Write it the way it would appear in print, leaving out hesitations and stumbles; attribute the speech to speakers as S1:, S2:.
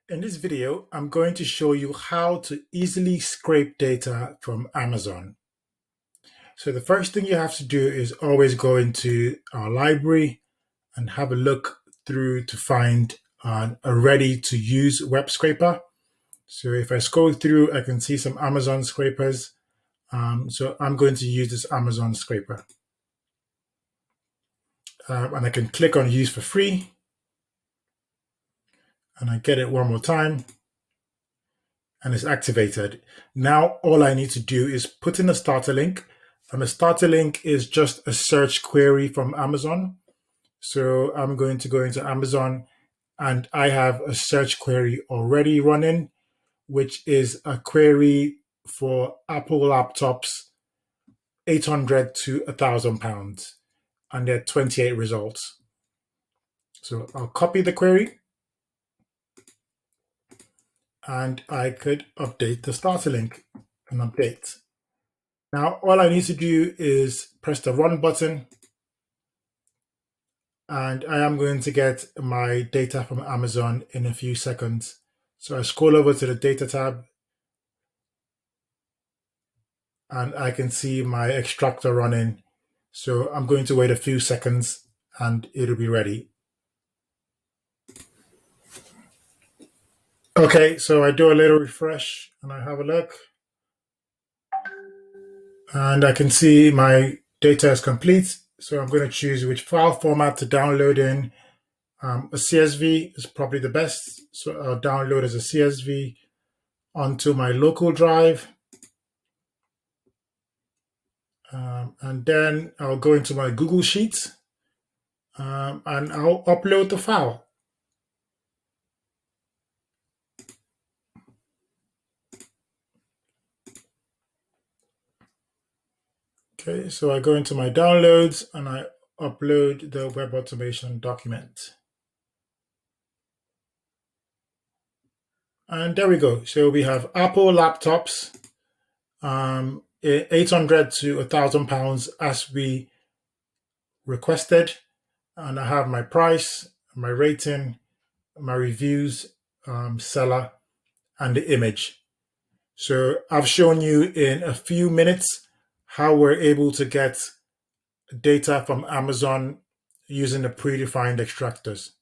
S1: In this video, I'm going to show you how to easily scrape data from Amazon. So the first thing you have to do is always go into our library and have a look through to find a ready to use web scraper. So if I scroll through, I can see some Amazon scrapers. So I'm going to use this Amazon scraper. And I can click on use for free. And I get it one more time. And it's activated. Now all I need to do is put in a starter link, and the starter link is just a search query from Amazon. So I'm going to go into Amazon and I have a search query already running, which is a query for Apple laptops, 800 to £1,000, and there are 28 results. So I'll copy the query and I could update the starter link and update. Now, all I need to do is press the run button, and I am going to get my data from Amazon in a few seconds. So I scroll over to the data tab, and I can see my extractor running. So I'm going to wait a few seconds and it'll be ready. Okay, so I do a little refresh and I have a look. And I can see my data is complete. So I'm going to choose which file format to download in. A CSV is probably the best. So I'll download as a CSV onto my local drive. And then I'll go into my Google Sheets and I'll upload the file. Okay, so I go into my downloads and I upload the web automation document. And there we go. So we have Apple laptops, 800 to £1,000 as we requested. And I have my price, my rating, my reviews, seller, and the image. So I've shown you in a few minutes how we're able to get data from Amazon using the predefined extractors.